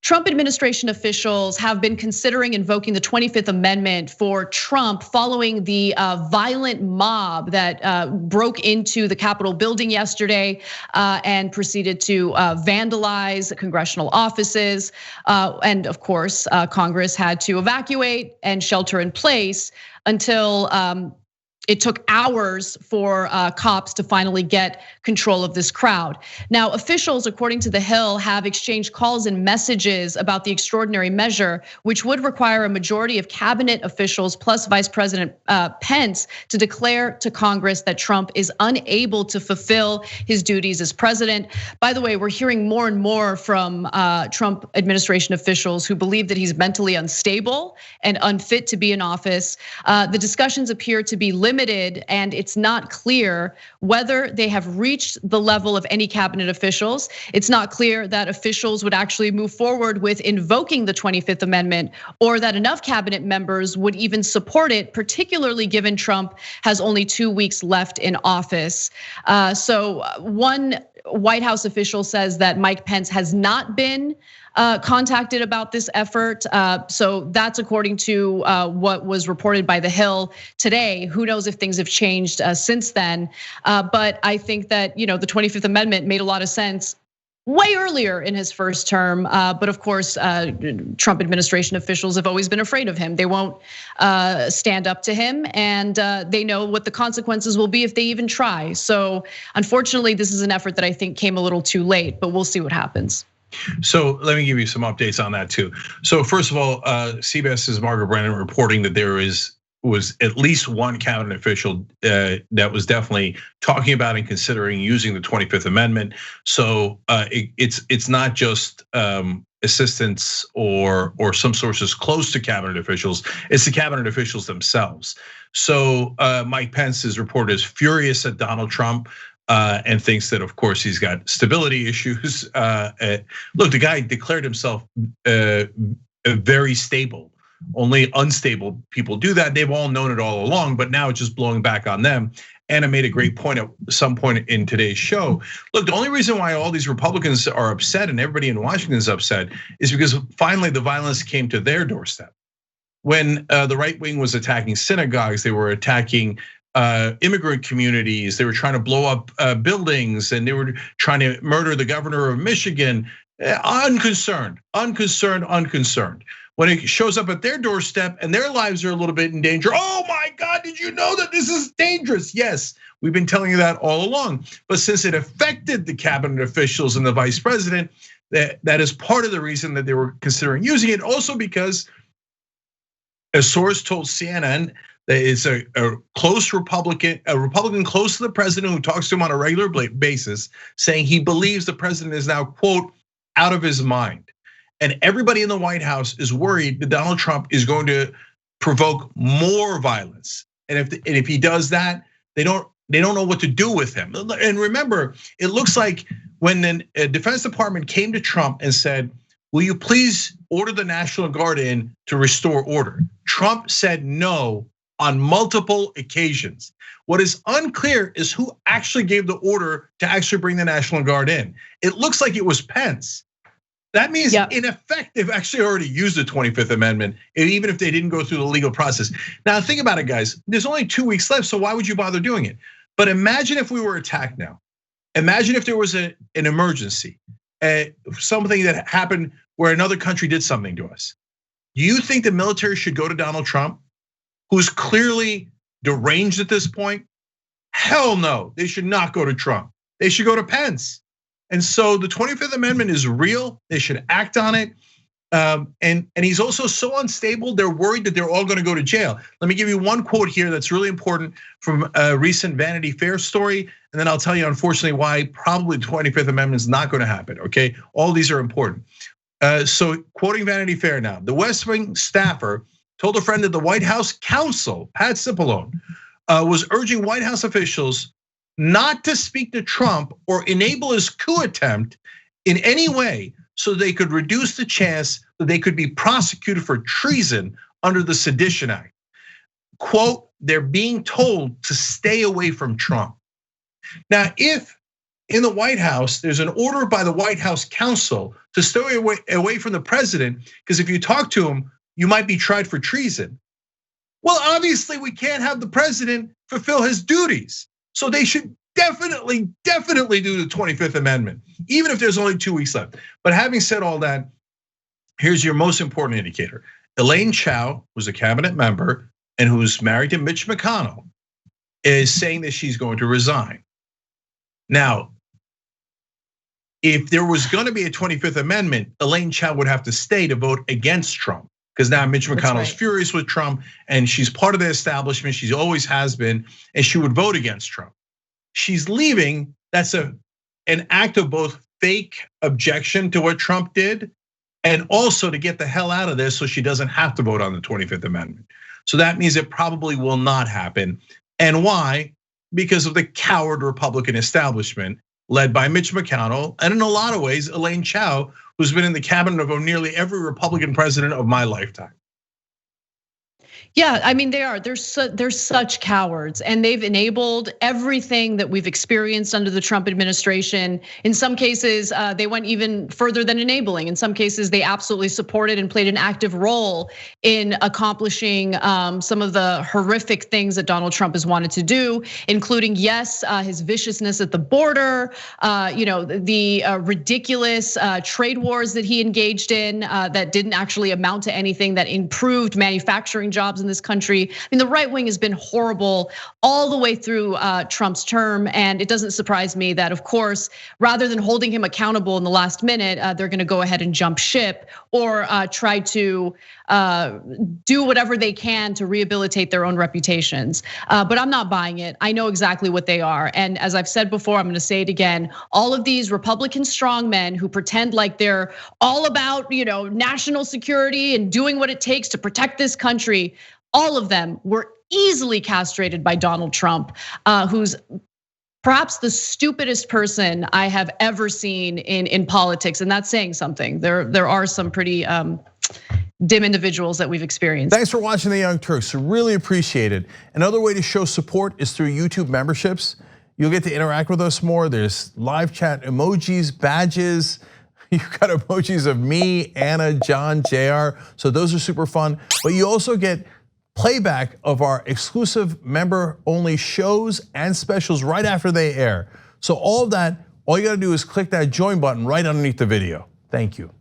Trump administration officials have been considering invoking the 25th Amendment for Trump following the violent mob that broke into the Capitol building yesterday and proceeded to vandalize congressional offices. And of course, Congress had to evacuate and shelter in place until it took hours for cops to finally get control of this crowd. Now, officials, according to The Hill, have exchanged calls and messages about the extraordinary measure, which would require a majority of cabinet officials plus Vice President Pence to declare to Congress that Trump is unable to fulfill his duties as president. By the way, we're hearing more and more from Trump administration officials who believe that he's mentally unstable and unfit to be in office. The discussions appear to be limited, and it's not clear whether they have reached the level of any cabinet officials. It's not clear that officials would actually move forward with invoking the 25th Amendment, or that enough cabinet members would even support it, particularly given Trump has only 2 weeks left in office. So one White House official says that Mike Pence has not been contacted about this effort. So that's according to what was reported by The Hill today. Who knows if things have changed since then? But I think that the 25th Amendment made a lot of sense way earlier in his first term. But of course, Trump administration officials have always been afraid of him. They won't stand up to him, and they know what the consequences will be if they even try. So unfortunately, this is an effort that I think came a little too late, but we'll see what happens. So let me give you some updates on that too. So first of all, CBS's Margaret Brennan reporting that there was at least one cabinet official that was definitely talking about and considering using the 25th Amendment. So it's not just assistants or some sources close to cabinet officials, it's the cabinet officials themselves. So Mike Pence is reported as furious at Donald Trump. And thinks that, of course, he's got stability issues. Look, the guy declared himself very stable. Only unstable people do that. They've all known it all along, but now it's just blowing back on them. Anna made a great point at some point in today's show. Look, the only reason why all these Republicans are upset and everybody in Washington is upset is because finally the violence came to their doorstep. When the right wing was attacking synagogues, they were attacking immigrant communities. They were trying to blow up buildings, and they were trying to murder the governor of Michigan. Unconcerned. When it shows up at their doorstep and their lives are a little bit in danger, oh my God, did you know that this is dangerous? Yes, we've been telling you that all along. But since it affected the cabinet officials and the vice president, that is part of the reason that they were considering using it. Also because a source told CNN that it's a close Republican, a Republican close to the president who talks to him on a regular basis, saying he believes the president is now, quote, out of his mind. And everybody in the White House is worried that Donald Trump is going to provoke more violence. And if he does that, they don't know what to do with him. And remember, it looks like when the Defense Department came to Trump and said, will you please order the National Guard in to restore order? Trump said no on multiple occasions. What is unclear is who actually gave the order to actually bring the National Guard in. It looks like it was Pence. That means in effect, they've actually already used the 25th Amendment, even if they didn't go through the legal process. Now think about it, guys. There's only 2 weeks left, so why would you bother doing it? But imagine if we were attacked now. Imagine if there was an emergency, something that happened where another country did something to us. Do you think the military should go to Donald Trump, who's clearly deranged at this point? Hell no, they should not go to Trump. They should go to Pence. And so the 25th Amendment is real. They should act on it. And he's also so unstable, they're worried that they're all gonna go to jail. Let me give you one quote here that's really important from a recent Vanity Fair story, and then I'll tell you, unfortunately, why probably the 25th Amendment is not gonna happen, okay? All these are important. So quoting Vanity Fair now, the West Wing staffer told a friend that the White House counsel, Pat Cipollone, was urging White House officials not to speak to Trump or enable his coup attempt in any way so they could reduce the chance that they could be prosecuted for treason under the Sedition Act. Quote, they're being told to stay away from Trump. Now, if in the White House, there's an order by the White House counsel to stay away from the president, because if you talk to him, you might be tried for treason. Well, obviously we can't have the president fulfill his duties. So they should definitely do the 25th Amendment, even if there's only 2 weeks left. But having said all that, here's your most important indicator. Elaine Chao, who's a cabinet member and who's married to Mitch McConnell, is saying that she's going to resign. Now, if there was going to be a 25th Amendment, Elaine Chao would have to stay to vote against Trump, because now Mitch McConnell's furious with Trump and she's part of the establishment. She always has been, and she would vote against Trump. She's leaving. That's an act of both fake objection to what Trump did, and also to get the hell out of this so she doesn't have to vote on the 25th Amendment. So that means it probably will not happen. And why? Because of the coward Republican establishment led by Mitch McConnell, and in a lot of ways, Elaine Chao, who's been in the cabinet of nearly every Republican president of my lifetime. Yeah, I mean they're such cowards, and they've enabled everything that we've experienced under the Trump administration. In some cases, they went even further than enabling. In some cases, they absolutely supported and played an active role in accomplishing some of the horrific things that Donald Trump has wanted to do, including, yes, his viciousness at the border, the ridiculous trade wars that he engaged in that didn't actually amount to anything, that improved manufacturing jobs in this country. I mean, the right wing has been horrible all the way through Trump's term, and it doesn't surprise me that, of course, rather than holding him accountable in the last minute, they're going to go ahead and jump ship or try to do whatever they can to rehabilitate their own reputations. But I'm not buying it. I know exactly what they are, and as I've said before, I'm going to say it again. All of these Republican strongmen who pretend like they're all about, national security and doing what it takes to protect this country, all of them were easily castrated by Donald Trump, who's perhaps the stupidest person I have ever seen in politics, and that's saying something. There are some pretty dim individuals that we've experienced. Thanks for watching The Young Turks. Really appreciate it. Another way to show support is through YouTube memberships. You'll get to interact with us more. There's live chat emojis, badges. You've got emojis of me, Anna, John, JR. So those are super fun. But you also get playback of our exclusive member-only shows and specials right after they air. So all of that, all you gotta do is click that join button right underneath the video. Thank you.